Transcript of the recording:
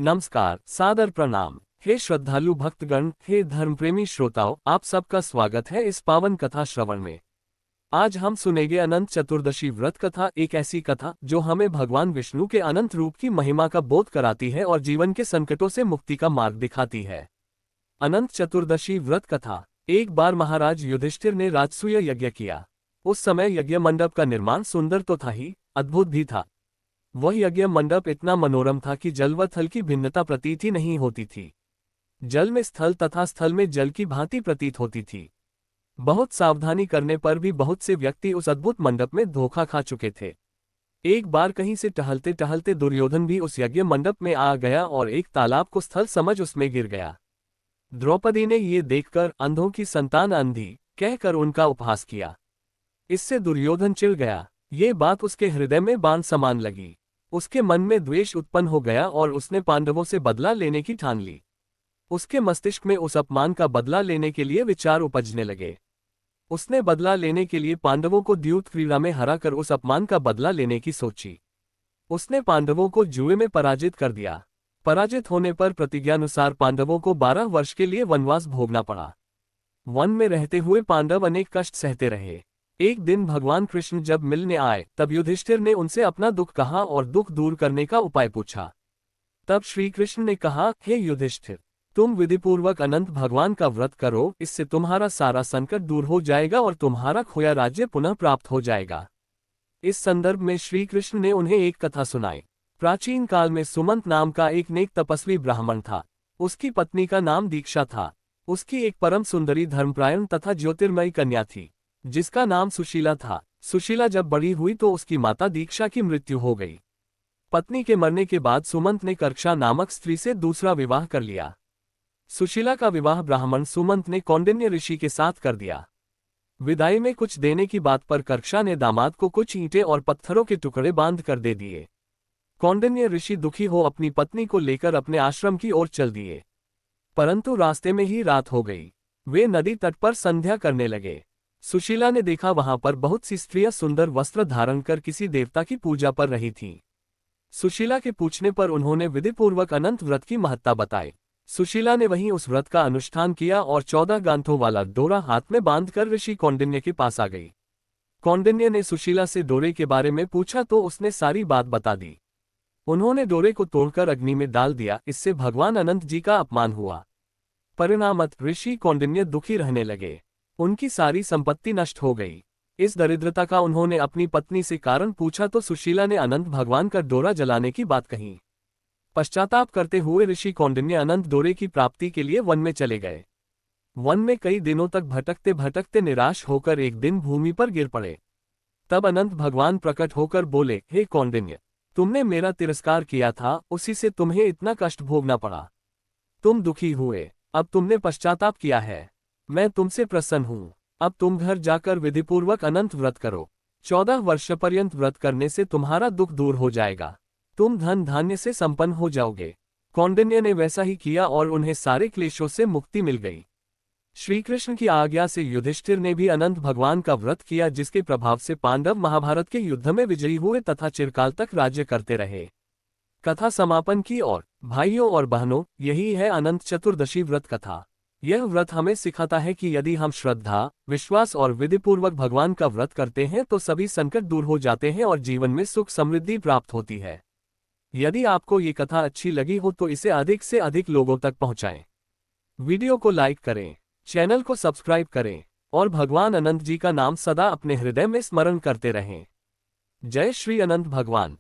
नमस्कार, सादर प्रणाम। हे श्रद्धालु भक्तगण, हे धर्मप्रेमी श्रोताओं, आप सबका स्वागत है इस पावन कथा श्रवण में। आज हम सुनेंगे अनंत चतुर्दशी व्रत कथा, एक ऐसी कथा जो हमें भगवान विष्णु के अनंत रूप की महिमा का बोध कराती है और जीवन के संकटों से मुक्ति का मार्ग दिखाती है। अनंत चतुर्दशी व्रत कथा। एक बार महाराज युधिष्ठिर ने राजसूय यज्ञ किया। उस समय यज्ञ मंडप का निर्माण सुंदर तो था ही, अद्भुत भी था। वह यज्ञ मंडप इतना मनोरम था कि जल व थल की भिन्नता प्रतीत ही नहीं होती थी। जल में स्थल तथा स्थल में जल की भांति प्रतीत होती थी। बहुत सावधानी करने पर भी बहुत से व्यक्ति उस अद्भुत मंडप में धोखा खा चुके थे। एक बार कहीं से टहलते टहलते दुर्योधन भी उस यज्ञ मंडप में आ गया और एक तालाब को स्थल समझ उसमें गिर गया। द्रौपदी ने ये देखकर अंधों की संतान अंधी कहकर उनका उपहास किया। इससे दुर्योधन चिढ़ गया। ये बात उसके हृदय में बाण समान लगी। उसके मन में द्वेष उत्पन्न हो गया और उसने पांडवों से बदला लेने की ठान ली। उसके मस्तिष्क में उस अपमान का बदला लेने के लिए विचार उपजने लगे। उसने बदला लेने के लिए पांडवों को द्यूत क्रीड़ा में हराकर उस अपमान का बदला लेने की सोची। उसने पांडवों को जुए में पराजित कर दिया। पराजित होने पर प्रतिज्ञानुसार पांडवों को 12 वर्ष के लिए वनवास भोगना पड़ा। वन में रहते हुए पांडव अनेक कष्ट सहते रहे। एक दिन भगवान कृष्ण जब मिलने आए तब युधिष्ठिर ने उनसे अपना दुख कहा और दुख दूर करने का उपाय पूछा। तब श्री कृष्ण ने कहा, हे युधिष्ठिर, तुम विधिपूर्वक अनंत भगवान का व्रत करो, इससे तुम्हारा सारा संकट दूर हो जाएगा और तुम्हारा खोया राज्य पुनः प्राप्त हो जाएगा। इस संदर्भ में श्री कृष्ण ने उन्हें एक कथा सुनाई। प्राचीन काल में सुमंत नाम का एक नेक तपस्वी ब्राह्मण था। उसकी पत्नी का नाम दीक्षा था। उसकी एक परम सुंदरी धर्मपरायण तथा ज्योतिर्मयी कन्या थी जिसका नाम सुशीला था। सुशीला जब बड़ी हुई तो उसकी माता दीक्षा की मृत्यु हो गई। पत्नी के मरने के बाद सुमंत ने कर्क्षा नामक स्त्री से दूसरा विवाह कर लिया। सुशीला का विवाह ब्राह्मण सुमंत ने कौंडिन्य ऋषि के साथ कर दिया। विदाई में कुछ देने की बात पर कर्क्षा ने दामाद को कुछ ईंटें और पत्थरों के टुकड़े बांध कर दे दिए। कौंडिन्य ऋषि दुखी हो अपनी पत्नी को लेकर अपने आश्रम की ओर चल दिए। परंतु रास्ते में ही रात हो गई। वे नदी तट पर संध्या करने लगे। सुशीला ने देखा वहां पर बहुत सी स्त्रियां सुंदर वस्त्र धारण कर किसी देवता की पूजा पर रही थीं। सुशीला के पूछने पर उन्होंने विधिपूर्वक अनंत व्रत की महत्ता बताई। सुशीला ने वहीं उस व्रत का अनुष्ठान किया और 14 गांठों वाला डोरा हाथ में बांधकर ऋषि कौंडिन्य के पास आ गई। कौंडिन्य ने सुशीला से डोरे के बारे में पूछा तो उसने सारी बात बता दी। उन्होंने डोरे को तोड़कर अग्नि में डाल दिया। इससे भगवान अनंत जी का अपमान हुआ। परिणामत ऋषि कौंडिन्य दुखी रहने लगे। उनकी सारी संपत्ति नष्ट हो गई। इस दरिद्रता का उन्होंने अपनी पत्नी से कारण पूछा तो सुशीला ने अनंत भगवान का डोरा जलाने की बात कही। पश्चाताप करते हुए ऋषि कौंडिन्य अनंत डोरे की प्राप्ति के लिए वन में चले गए। वन में कई दिनों तक भटकते भटकते निराश होकर एक दिन भूमि पर गिर पड़े। तब अनंत भगवान प्रकट होकर बोले, हे कौंडिन्य, तुमने मेरा तिरस्कार किया था, उसी से तुम्हें इतना कष्ट भोगना पड़ा। तुम दुखी हुए, अब तुमने पश्चाताप किया है। मैं तुमसे प्रसन्न हूँ। अब तुम घर जाकर विधिपूर्वक अनंत व्रत करो। 14 वर्ष पर्यंत व्रत करने से तुम्हारा दुख दूर हो जाएगा। तुम धन धान्य से संपन्न हो जाओगे। कौंडिन्य ने वैसा ही किया और उन्हें सारे क्लेशों से मुक्ति मिल गई। श्री कृष्ण की आज्ञा से युधिष्ठिर ने भी अनंत भगवान का व्रत किया, जिसके प्रभाव से पांडव महाभारत के युद्ध में विजयी हुए तथा चिरकाल तक राज्य करते रहे। कथा समापन की ओर। भाइयों और बहनों, यही है अनंत चतुर्दशी व्रत कथा। यह व्रत हमें सिखाता है कि यदि हम श्रद्धा, विश्वास और विधिपूर्वक भगवान का व्रत करते हैं तो सभी संकट दूर हो जाते हैं और जीवन में सुख समृद्धि प्राप्त होती है। यदि आपको ये कथा अच्छी लगी हो तो इसे अधिक से अधिक लोगों तक पहुंचाएं। वीडियो को लाइक करें, चैनल को सब्सक्राइब करें और भगवान अनंत जी का नाम सदा अपने हृदय में स्मरण करते रहें। जय श्री अनंत भगवान।